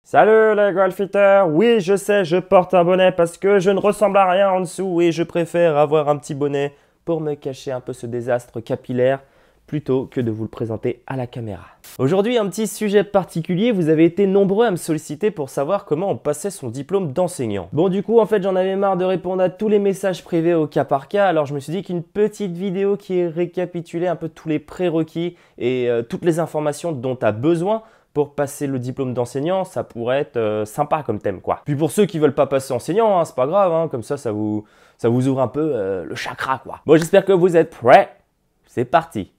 Salut les golfiteurs, oui je sais, je porte un bonnet parce que je ne ressemble à rien en dessous et je préfère avoir un petit bonnet pour me cacher un peu ce désastre capillaire plutôt que de vous le présenter à la caméra. Aujourd'hui, un petit sujet particulier, vous avez été nombreux à me solliciter pour savoir comment on passait son diplôme d'enseignant. Bon du coup, en fait, j'en avais marre de répondre à tous les messages privés au cas par cas, alors je me suis dit qu'une petite vidéo qui récapitulait un peu tous les prérequis et toutes les informations dont tu as besoin pour passer le diplôme d'enseignant, ça pourrait être sympa comme thème quoi. Puis pour ceux qui veulent pas passer enseignant, hein, c'est pas grave, hein, comme ça vous ouvre un peu le chakra quoi. Bon, j'espère que vous êtes prêts, c'est parti.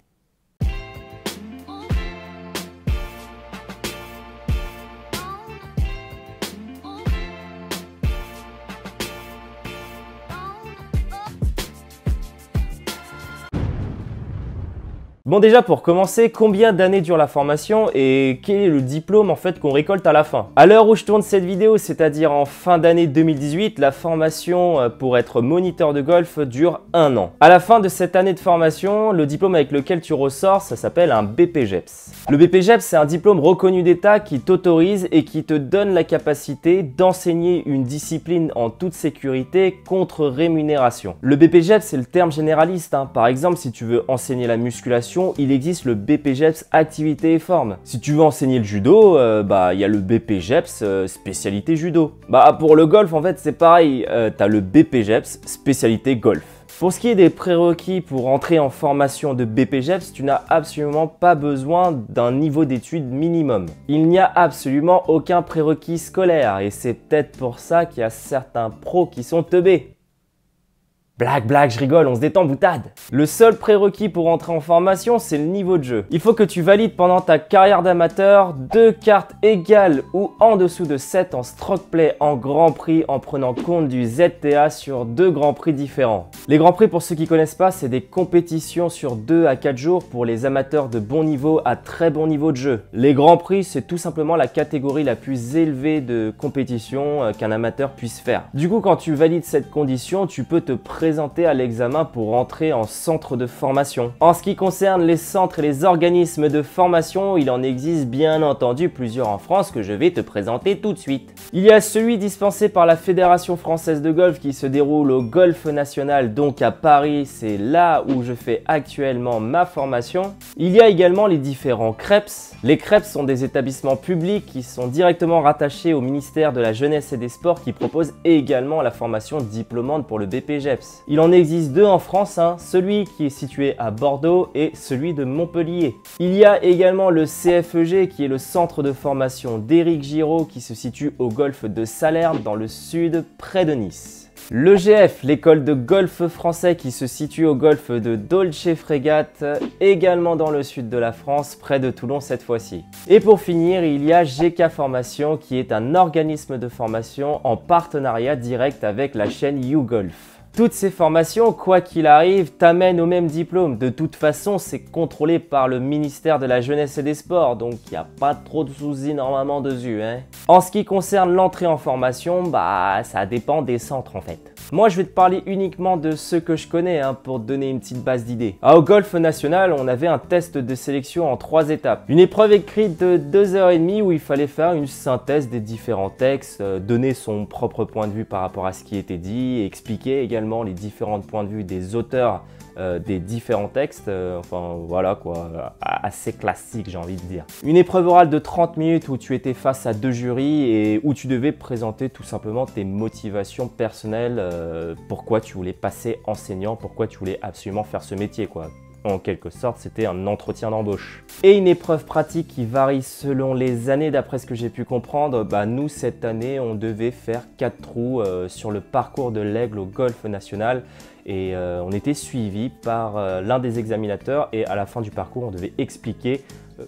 Bon déjà pour commencer, combien d'années dure la formation et quel est le diplôme en fait qu'on récolte à la fin? À l'heure où je tourne cette vidéo, c'est-à-dire en fin d'année 2018, la formation pour être moniteur de golf dure 1 an. À la fin de cette année de formation, le diplôme avec lequel tu ressors, ça s'appelle un BPGEPS. Le BPGEPS, c'est un diplôme reconnu d'État qui t'autorise et qui te donne la capacité d'enseigner une discipline en toute sécurité contre rémunération. Le BPGEPS, c'est le terme généraliste, hein. Par exemple, si tu veux enseigner la musculation, il existe le BPGEPS activité et forme. Si tu veux enseigner le judo, il y a le BPGEPS spécialité judo. Pour le golf, en fait, c'est pareil. Tu as le BPGEPS spécialité golf. Pour ce qui est des prérequis pour entrer en formation de BPGEPS, tu n'as absolument pas besoin d'un niveau d'études minimum. Il n'y a absolument aucun prérequis scolaire et c'est peut-être pour ça qu'il y a certains pros qui sont teubés. Blague, je rigole, on se détend, boutade. Le seul prérequis pour entrer en formation, c'est le niveau de jeu. Il faut que tu valides pendant ta carrière d'amateur 2 cartes égales ou en dessous de 7 en stroke play en Grand Prix en prenant compte du ZTA sur 2 Grands Prix différents. Les Grands Prix, pour ceux qui connaissent pas, c'est des compétitions sur 2 à 4 jours pour les amateurs de bon niveau à très bon niveau de jeu. Les Grands Prix, c'est tout simplement la catégorie la plus élevée de compétition qu'un amateur puisse faire. Du coup, quand tu valides cette condition, tu peux te présenter à l'examen pour entrer en centre de formation. En ce qui concerne les centres et les organismes de formation, il en existe bien entendu plusieurs en France que je vais te présenter tout de suite. Il y a celui dispensé par la Fédération Française de Golf qui se déroule au Golf National, donc à Paris, c'est là où je fais actuellement ma formation. Il y a également les différents CREPS. Les CREPS sont des établissements publics qui sont directement rattachés au ministère de la Jeunesse et des Sports qui proposent également la formation diplômante pour le BPGEPS. Il en existe 2 en France, celui qui est situé à Bordeaux et celui de Montpellier. Il y a également le CFEG qui est le centre de formation d'Éric Giraud qui se situe au golfe de Salerne dans le sud près de Nice. L'EGF, l'école de golf français qui se situe au golfe de Dolce Frégate, également dans le sud de la France, près de Toulon cette fois-ci. Et pour finir, il y a GK Formation qui est un organisme de formation en partenariat direct avec la chaîne YouGolf. Toutes ces formations, quoi qu'il arrive, t'amènent au même diplôme. De toute façon, c'est contrôlé par le ministère de la Jeunesse et des Sports, donc il n'y a pas trop de soucis normalement dessus. En ce qui concerne l'entrée en formation, ça dépend des centres en fait. Moi, je vais te parler uniquement de ceux que je connais pour te donner une petite base d'idées. Au Golf National, on avait un test de sélection en 3 étapes. Une épreuve écrite de 2h30 où il fallait faire une synthèse des différents textes, donner son propre point de vue par rapport à ce qui était dit, et expliquer également les différents points de vue des auteurs des différents textes, enfin voilà quoi, assez classique j'ai envie de dire. Une épreuve orale de 30 minutes où tu étais face à 2 jurys et où tu devais présenter tout simplement tes motivations personnelles, pourquoi tu voulais passer enseignant, pourquoi tu voulais absolument faire ce métier quoi. En quelque sorte, c'était un entretien d'embauche. Et une épreuve pratique qui varie selon les années, d'après ce que j'ai pu comprendre. Nous, cette année, on devait faire 4 trous sur le parcours de l'Aigle au Golf National. Et on était suivi par l'un des examinateurs. Et à la fin du parcours, on devait expliquer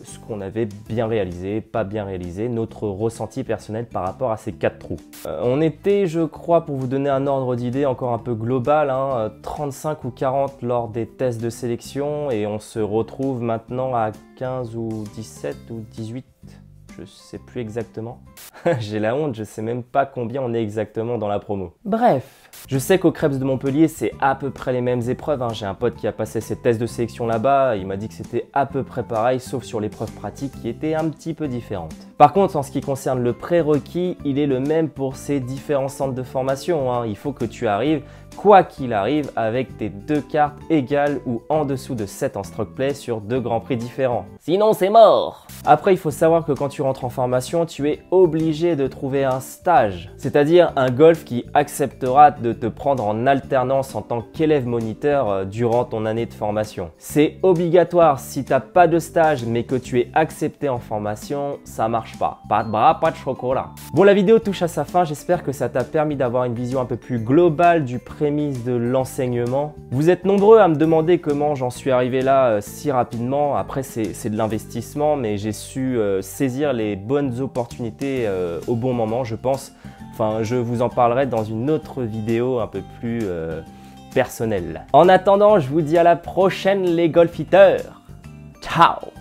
ce qu'on avait bien réalisé, pas bien réalisé, notre ressenti personnel par rapport à ces 4 trous. On était, je crois, pour vous donner un ordre d'idée encore un peu global, 35 ou 40 lors des tests de sélection et on se retrouve maintenant à 15 ou 17 ou 18, je sais plus exactement. J'ai la honte, je sais même pas combien on est exactement dans la promo. Bref. Je sais qu'au Krebs de Montpellier, c'est à peu près les mêmes épreuves, hein. J'ai un pote qui a passé ses tests de sélection là-bas, il m'a dit que c'était à peu près pareil, sauf sur l'épreuve pratique qui était un petit peu différente. Par contre, en ce qui concerne le prérequis, il est le même pour ces différents centres de formation, hein. Il faut que tu arrives, quoi qu'il arrive, avec tes 2 cartes égales ou en dessous de 7 en stroke play sur 2 grands prix différents. Sinon, c'est mort! Après, il faut savoir que quand tu rentres en formation, tu es obligé de trouver un stage, c'est-à-dire un golf qui acceptera de te prendre en alternance en tant qu'élève moniteur durant ton année de formation. C'est obligatoire. Si tu n'as pas de stage mais que tu es accepté en formation, ça marche pas. Pas de bras, pas de chocolat. Bon, la vidéo touche à sa fin. J'espère que ça t'a permis d'avoir une vision un peu plus globale du prémisse de l'enseignement. Vous êtes nombreux à me demander comment j'en suis arrivé là si rapidement. Après, c'est de l'investissement, mais j'ai su saisir les bonnes opportunités au bon moment, je pense. Enfin, je vous en parlerai dans une autre vidéo un peu plus personnelle. En attendant, je vous dis à la prochaine les golfiteurs. Ciao!